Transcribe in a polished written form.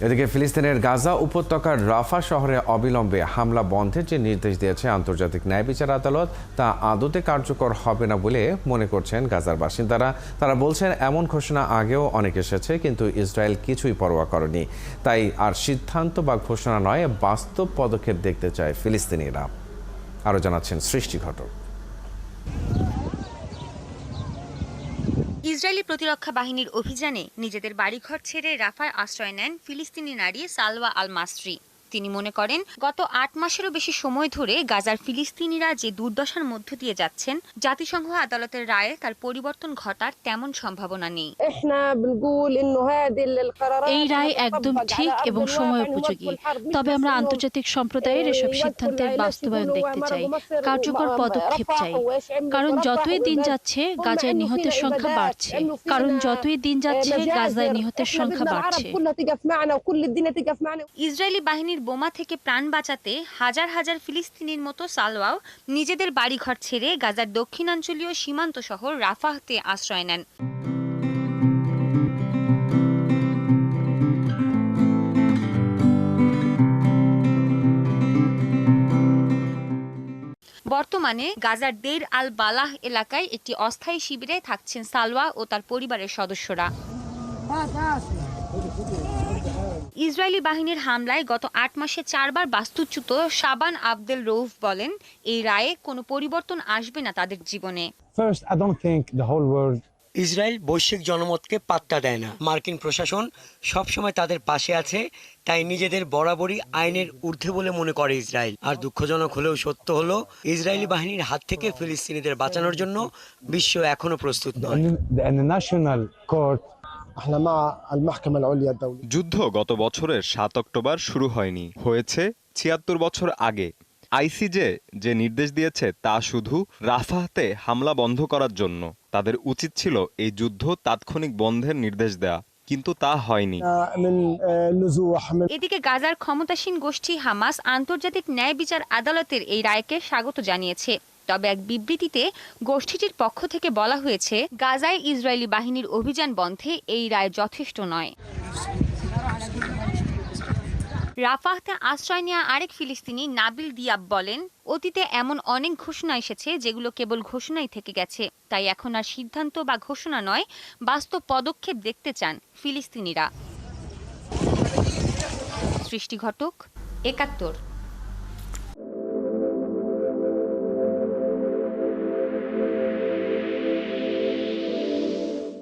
এদিকে ফিলিস্তিনের গাজা উপত্যকার রাফা শহরে অবিলম্বে হামলা বন্ধের যে নির্দেশ দিয়েছে আন্তর্জাতিক ন্যায় বিচার আদালত তা আদতে কার্যকর হবে না বলে মনে করছেন গাজার বাসিন্দারা। তারা বলছেন এমন ঘোষণা আগেও অনেক এসেছে, কিন্তু ইসরায়েল কিছুই পরোয়া করেনি। তাই আর সিদ্ধান্ত বা ঘোষণা নয়, বাস্তব পদক্ষেপ দেখতে চায় ফিলিস্তিনিরা। আরও জানাচ্ছেন সৃষ্টি ঘটক। ইসরায়েলি প্রতিরক্ষা বাহিনীর অভিযানে নিজেদের বাড়িঘর ছেড়ে রাফায় আশ্রয় নেন ফিলিস্তিনি নারী সালওয়া আল মাসরি। তিনি মনে করেন গত ৮ মাসেরও বেশি সময় ধরে গাজার ফিলিস্তিনিরা যে দুর্দশার মধ্য দিয়ে যাচ্ছেন, জাতিসংঘ আদালতের রায়ে তার পরিবর্তন ঘটার তেমন সম্ভাবনা নেই। এই রায় একদম ঠিক এবং সময়োপযোগী। তবে আমরা আন্তর্জাতিক সম্প্রদায়ের এসব সিদ্ধান্তের বাস্তবায়ন দেখতে চাই, কার্যকর পদক্ষেপ চাই। কারণ যতই দিন যাচ্ছে গাজায় নিহতের সংখ্যা বাড়ছে। ইসরায়েলি বাহিনীর বোমা থেকে প্রাণ বাঁচাতে হাজার হাজার ফিলিস্তিনির মতো সালওয়াও নিজেদের বাড়িঘর ছেড়ে গাজার দক্ষিণাঞ্চলীয় সীমান্ত শহর রাফাহতে আশ্রয় নেন। বর্তমানে গাজার দেইর আল বালাহ এলাকায় একটি অস্থায়ী শিবিরে থাকছেন সালওয়া ও তার পরিবারের সদস্যরা। ইসরায়েলি বাহিনীর হামলায় গত ৮ মাসে ৪ বার বাস্তুচ্যুত শাবান আবদেল রৌফ বলেন, এই রায়ে কোনো পরিবর্তন আসবে না তাদের জীবনে। ইসরায়েল বৈশ্বিক জনমতকে পাত্তা দেয় না। মার্কিন প্রশাসন সবসময় তাদের পাশে আছে, তাই নিজেদের বরাবরই আইনের ঊর্ধ্বে বলে মনে করে ইসরায়েল। আর দুঃখজনক হলেও সত্য হলো, ইসরায়েলি বাহিনীর হাত থেকে ফিলিস্তিনিদের বাঁচানোর জন্য বিশ্ব এখনো প্রস্তুত নয়। যুদ্ধ গত বছরের ৭ অক্টোবর শুরু হয়নি, হয়েছে ৭৬ বছর আগে। আইসিজে যে নির্দেশ দিয়েছে তা শুধু রাফাহতে হামলা বন্ধ করার জন্য। তাদের উচিত ছিল এই যুদ্ধ তাৎক্ষণিক বন্ধের নির্দেশ দেয়া, কিন্তু তা হয়নি। এদিকে গাজার ক্ষমতাসীন গোষ্ঠী হামাস আন্তর্জাতিক ন্যায় বিচার আদালতের এই রায়কে স্বাগত জানিয়েছে। তবে এক বিবৃতিতে গোষ্ঠীটির পক্ষ থেকে বলা হয়েছে, গাজায় ইসরায়েলি বাহিনীর অভিযান বন্ধে এই রায় যথেষ্ট নয়। রাফাহতে আশ্রয় নেওয়া আরেক ফিলিস্তিনি নাবিল দিয়াব বলেন, অতীতে এমন অনেক ঘোষণা এসেছে যেগুলো কেবল ঘোষণাই থেকে গেছে। তাই এখন আর সিদ্ধান্ত বা ঘোষণা নয়, বাস্তব পদক্ষেপ দেখতে চান ফিলিস্তিনিরা। সৃষ্টি ঘটক, ৭১।